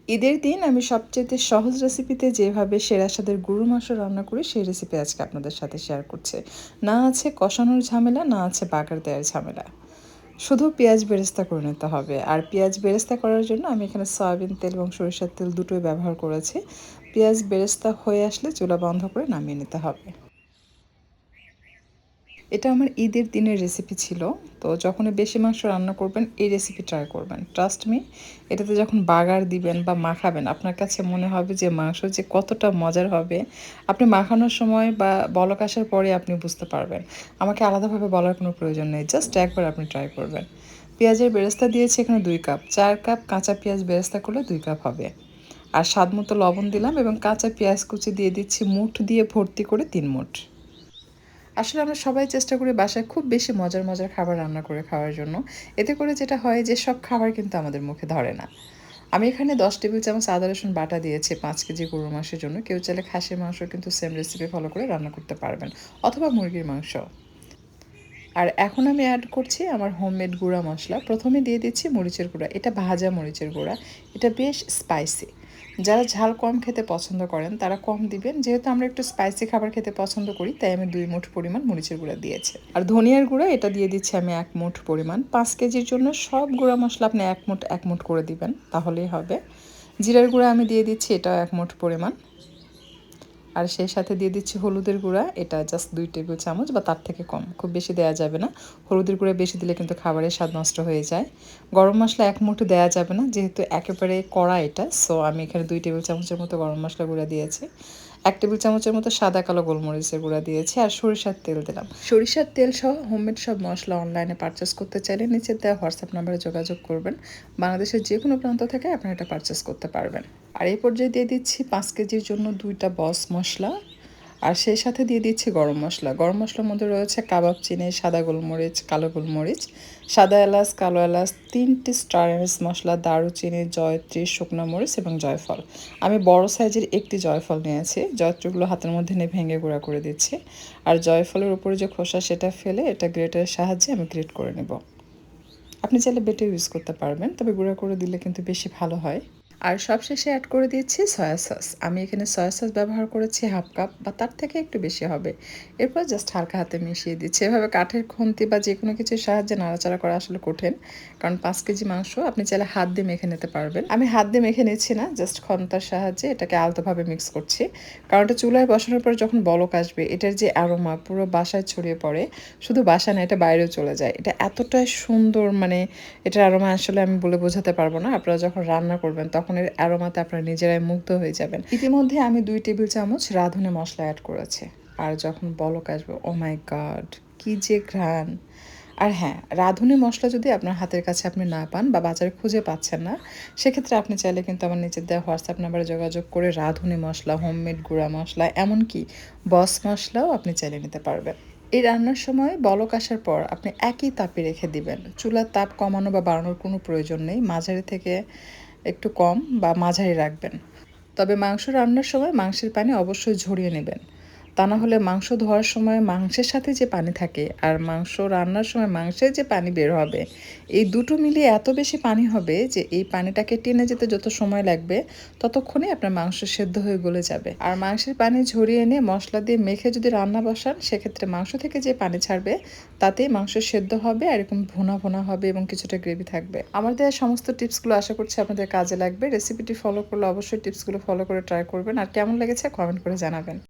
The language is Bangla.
ঈদের দিন আমি সবচেয়ে সহজ রেসিপিতে যেভাবে সেরা স্বাদের গরুর মাংস রান্না করি সেই রেসিপি আজকে আপনাদের সাথে শেয়ার করছি। না আছে কষানোর ঝামেলা, না আছে বাগার দেওয়ার ঝামেলা। শুধু পেঁয়াজ বেরেস্তা করে নিতে হবে। আর পেঁয়াজ বেরেস্তা করার জন্য আমি এখানে সয়াবিন তেল এবং সরিষার তেল দুটোই ব্যবহার করেছি। পেঁয়াজ বেরেস্তা হয়ে আসলে চুলা বন্ধ করে নামিয়ে নিতে হবে। এটা আমার ঈদের দিনের রেসিপি ছিল। তো যখনই বেশি মাংস রান্না করবেন এই রেসিপি ট্রাই করবেন। ট্রাস্ট মি, এটাতে যখন বাগার দিবেন বা মাখাবেন আপনার কাছে মনে হবে যে মাংস যে কতটা মজার হবে। আপনি মাখানোর সময় বা বলক আসার পরে আপনি বুঝতে পারবেন। আমাকে আলাদাভাবে বলার কোনো প্রয়োজন নেই, জাস্ট একবার আপনি ট্রাই করবেন। পেঁয়াজের বেরেস্তা দিয়েছি এখানে 2 কাপ, 4 কাপ কাঁচা পেঁয়াজ বেরেস্তা করলে 2 কাপ হবে। আর স্বাদ মতো লবণ দিলাম এবং কাঁচা পেঁয়াজ কুচি দিয়ে দিচ্ছি মুঠ দিয়ে ভর্তি করে 3 মুঠ। আসলে আমরা সবাই চেষ্টা করি বাসায় খুব বেশি মজার মজার খাবার রান্না করে খাওয়ার জন্য। এতে করে যেটা হয় যে সব খাবার কিন্তু আমাদের মুখে ধরে না। আমি এখানে 10 টেবিল চামচ আদা রসুন বাটা দিয়েছি 5 কেজি গরুর মাংসের জন্য। কেউ চাইলে খাসির মাংস কিন্তু সেম রেসিপি ফলো করে রান্না করতে পারবেন, অথবা মুরগির মাংস। আর এখন আমি অ্যাড করছি আমার হোমমেড গুঁড়া মশলা। প্রথমে দিয়ে দিচ্ছি মরিচের গুঁড়া, এটা ভাজা মরিচের গুঁড়া। এটা বেশ স্পাইসি। যারা ঝাল কম খেতে পছন্দ করেন তারা কম দিবেন, যেহেতু আমরা একটু স্পাইসি খাবার খেতে পছন্দ করি তাই আমি 2 মুঠ পরিমাণ মরিচের গুঁড়া দিয়েছি। আর ধনিয়ার গুঁড়া এটা দিয়ে দিচ্ছি আমি 1 মুঠ পরিমাণ। 5 কেজির জন্য সব গুঁড়া মশলা আপনি 1 মুঠ করে দিবেন, তাহলেই হবে। জিরার গুঁড়া আমি দিয়ে দিচ্ছি, এটাও 1 মুঠ পরিমাণ। আর সেই সাথে দিয়ে দিচ্ছি হলুদের গুঁড়া, এটা জাস্ট 2 টেবিল চামচ বা তার থেকে কম, খুব বেশি দেওয়া যাবে না। হলুদের গুঁড়া বেশি দিলে কিন্তু খাবারের স্বাদ নষ্ট হয়ে যায়। গরম মশলা 1 মুঠো দেওয়া যাবে না, যেহেতু একেবারে কড়া এটা। সো আমি এখানে 2 টেবিল চামচের মতো গরম মশলা গুঁড়া দিয়েছি। 1 টেবিল চামচের মতো সাদা কালো গোলমরিচের গুঁড়া দিয়েছি, আর সরিষার তেল দিলাম। সরিষার তেল সহ হোমমেড সব মশলা অনলাইনে পারচেস করতে চাইলে নিচের দেওয়া হোয়াটসঅ্যাপ নাম্বারে যোগাযোগ করবেন। বাংলাদেশের যে কোনো প্রান্ত থেকে আপনারা এটা পারচেস করতে পারবেন। আর এই পর্যায়ে দিয়ে দিচ্ছি 5 কেজির জন্য 2টা বস মশলা। আর সেই সাথে দিয়ে দিচ্ছি গরম মশলা। গরম মশলার মধ্যে রয়েছে কাবাব চিনি, সাদা গোলমরিচ, কালো গোলমরিচ, সাদা এলাচ, কালো এলাচ, 3টি স্টার এনিস মশলা, দারুচিনি, জয়ত্রী, শুকনো মরিচ এবং জয়ফল। আমি বড় সাইজের একটি জয়ফল নিয়েছি। জয়ত্রীগুলো হাতের মধ্যে নিয়ে ভেঙে গুঁড়া করে দিচ্ছি। আর জয়ফলের উপরে যে খোসা সেটা ফেলে এটা গ্রেটারের সাহায্যে আমি গ্রেট করে নেব। আপনি চাইলে বেটে ইউজ করতে পারবেন, তবে গুঁড়া করে দিলে কিন্তু বেশি ভালো হয়। আর সবশেষে অ্যাড করে দিচ্ছি সয়া সস। আমি এখানে সয়া সস ব্যবহার করেছি 1/2 কাপ বা তার থেকে একটু বেশি হবে। এরপর জাস্ট হালকা হাতে মিশিয়ে দিচ্ছি। এভাবে কাঠের খুন্তি বা যে কোনো কিছুর সাহায্যে নাড়াচাড়া করা আসলে কঠিন, কারণ 5 কেজি মাংস আপনি চাইলে হাত দিয়ে মেখে নিতে পারবেন। আমি হাত দিয়ে মেখে নিচ্ছি না, জাস্ট খন্তার সাহায্যে এটাকে আলতোভাবে মিক্স করছি। কারণ এটা চুলায় বসানোর পর যখন বলক আসবে এটার যে অ্যারোমা পুরো বাসায় ছড়িয়ে পড়ে। শুধু বাসা না, এটা বাইরেও চলে যায়। এটা এতটাই সুন্দর, মানে এটার অ্যারোমা আসলে আমি বলে বোঝাতে পারবো না। আপনারা যখন রান্না করবেন তখন এর অ্যারোমাতে আপনারা নিজেরাই মুগ্ধ হয়ে যাবেন। ইতিমধ্যে আমি 2 টেবিল চামচ রাঁধুনি মশলা অ্যাড করেছি। আর যখন বলক আসবে, ও মাই গড, কি যে ঘ্রাণ! আর হ্যাঁ, রাঁধুনি মশলা যদি আপনার হাতের কাছে আপনি না পান বা বাজারে খুঁজে পাচ্ছেন না, সেক্ষেত্রে আপনি চাইলে কিন্তু আমার নিচের দেওয়া হোয়াটসঅ্যাপ নাম্বারে যোগাযোগ করে রাঁধুনি মশলা, হোমমেড গুঁড়া মশলা, এমনকি বস মশলাও আপনি চাইলে নিতে পারবেন। এই রান্নার সময় বলক আসার পর আপনি একই তাপে রেখে দিবেন। চুলার তাপ কমানো বা বাড়ানোর কোনো প্রয়োজন নেই। মাঝারি থেকে একটু কম বা মাঝারি রাখবেন। তবে মাংস রান্নার সময় মাংসের পানি অবশ্যই ঝরিয়ে নেবেন। তা না হলে মাংস ধোয়ার সময় মাংসের সাথে যে পানি থাকে আর মাংস রান্নার সময় মাংসের যে পানি বের হবে, এই দুটো মিলিয়ে এত বেশি পানি হবে যে এই পানিটাকে টেনে যেতে যত সময় লাগবে ততক্ষণে আপনার মাংস সেদ্ধ হয়ে গলে যাবে। আর মাংসের পানি ঝরিয়ে এনে মশলা দিয়ে মেখে যদি রান্না বসান, সেক্ষেত্রে মাংস থেকে যে পানি ছাড়বে তাতেই মাংস সেদ্ধ হবে, আর এরকম ভুনা ভুনা হবে এবং কিছুটা গ্রেভি থাকবে। আমার দেওয়া সমস্ত টিপসগুলো আশা করছি আপনাদের কাজে লাগবে। রেসিপিটি ফলো করলে অবশ্যই টিপসগুলো ফলো করে ট্রাই করবেন। আর কেমন লেগেছে কমেন্ট করে জানাবেন।